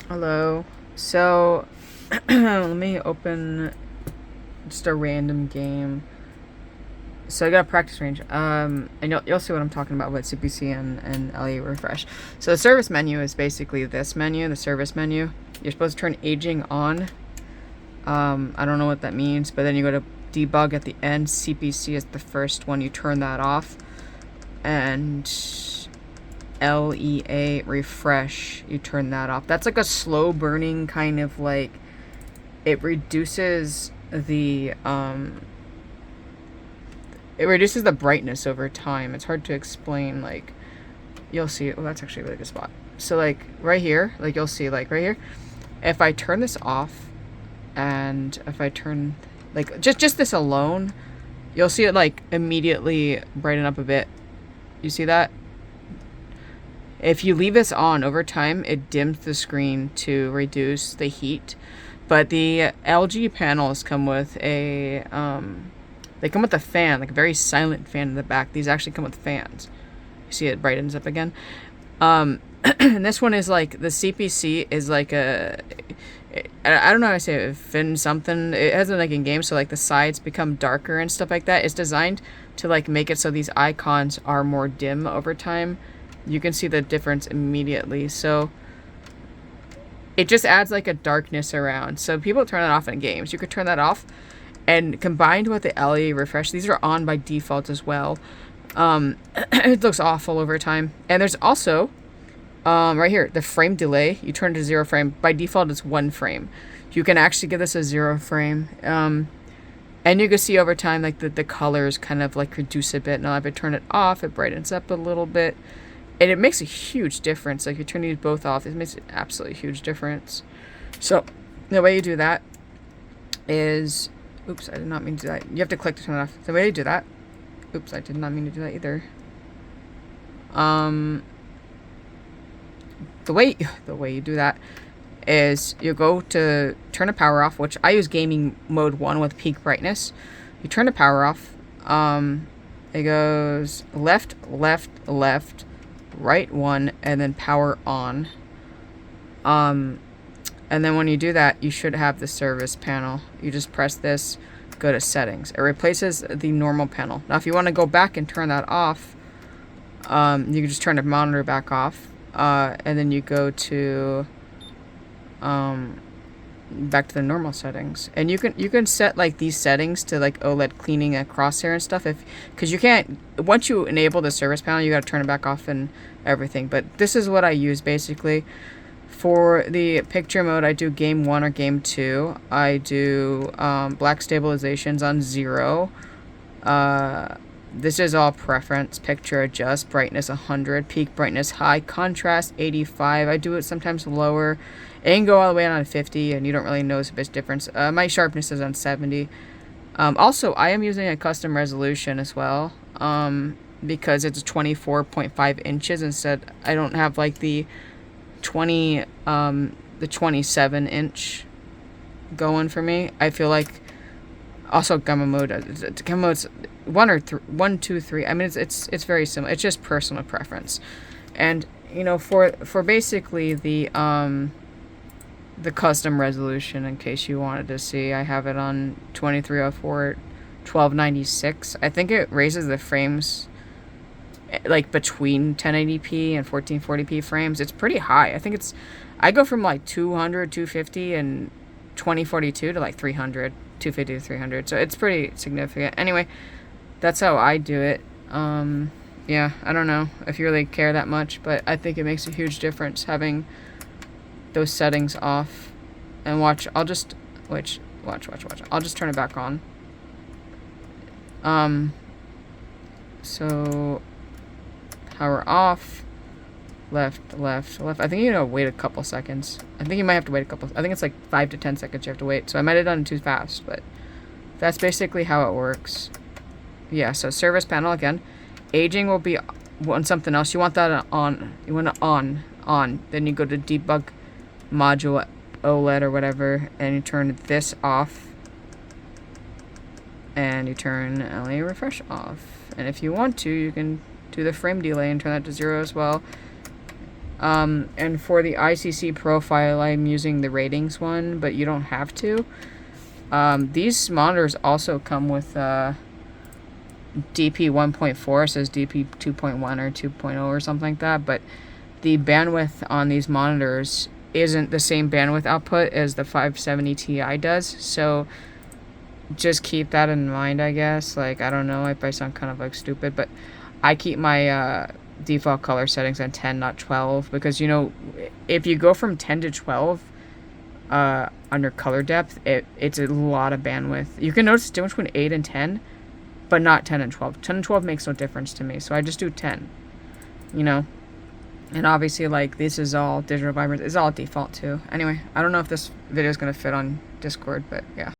Hello. So, let me open just a random game. So I got a practice range. And you'll see what I'm talking about with CPC and LE refresh. So the service menu is basically this menu, the service menu. You're supposed to turn aging on. I don't know what that means, but then you go to debug at the end. CPC is the first one. You turn that off, and LEA refresh, you turn that off. That's like a slow burning kind of like, it reduces the brightness over time. It's hard to explain. Like, you'll see. Oh, that's actually a really good spot. So like right here, like you'll see like right here, if I turn this off, and if I turn like just this alone, you'll see it like immediately brighten up a bit. You see that? If you leave this on over time, it dims the screen to reduce the heat. But the LG panels come with a they come with a fan, like a very silent fan in the back. These actually come with fans. You see it brightens up again. And this one is like, the CPC is like I don't know how to say it, fin something. It has it like in games, so like the sides become darker and stuff like that. It's designed to like make it so these icons are more dim over time. You can see the difference immediately. So it just adds like a darkness around. So people turn that off in games. You could turn that off, and combined with the LED refresh, these are on by default as well. It looks awful over time. And there's also right here, the frame delay. You turn it to 0 frame. By default, it's 1 frame. You can actually give this a 0 frame. And you can see over time, like the colors kind of like reduce a bit. Now if I turn it off, it brightens up a little bit. And it makes a huge difference. Like, you turn these both off, it makes an absolutely huge difference. So the way you do that is, oops, I did not mean to do that. You have to click to turn it off. The way you do that, oops, I did not mean to do that either. The way you do that is you go to turn the power off, which I use gaming mode 1 with peak brightness. You turn the power off. It goes left, left, left, right 1, and then power on. And then when you do that, you should have the service panel. You just press this, go to settings. It replaces the normal panel. Now if you want to go back and turn that off, you can just turn the monitor back off, and then you go to back to the normal settings, and you can set like these settings to like OLED cleaning and crosshair and stuff, because you can't, once you enable the service panel, you got to turn it back off and everything. But this is what I use basically. For the picture mode, I do game 1 or game 2. I do black stabilizations on 0. This is all preference. Picture adjust, brightness 100, peak brightness high, contrast 85. I do it sometimes lower. It can go all the way on 50, and you don't really notice a big difference. My sharpness is on 70. Also, I am using a custom resolution as well, because it's 24.5 inches instead. I don't have like the 27 inch going for me. I feel like also gamma mode's 1, 2, 3. I mean, it's very similar. It's just personal preference. And you know, for basically the custom resolution, in case you wanted to see, I have it on 2304 1296. I think it raises the frames like between 1080p and 1440p frames. It's pretty high. I go from like 200, 250 and 2042 to like 300, 250 to 300. So it's pretty significant. Anyway, that's how I do it. Yeah, I don't know if you really care that much, but I think it makes a huge difference having those settings off. And watch, I'll just watch. I'll just turn it back on. So power off, left, left, left. I think you gotta wait a couple seconds. I think you might have to wait I think it's like 5 to 10 seconds you have to wait. So I might have done it too fast, but that's basically how it works. Yeah, so service panel again. Aging will be on something else. You want that on. You want it on. Then you go to debug module OLED or whatever, and you turn this off. And you turn LA refresh off. And if you want to, you can do the frame delay and turn that to 0 as well. And for the ICC profile, I'm using the ratings one, but you don't have to. These monitors also come with DP 1.4, it says DP 2.1 or 2.0 or something like that, but the bandwidth on these monitors isn't the same bandwidth output as the 570 Ti does, so just keep that in mind, I guess. Like, I don't know if I sound kind of like stupid, but I keep my default color settings on 10, not 12, because, you know, if you go from 10 to 12 under color depth, it's a lot of bandwidth. You can notice the difference between 8 and 10, but not 10 and 12. 10 and 12 makes no difference to me, so I just do 10, you know? And obviously, like, this is all digital vibrance. It's all default, too. Anyway, I don't know if this video is going to fit on Discord, but yeah.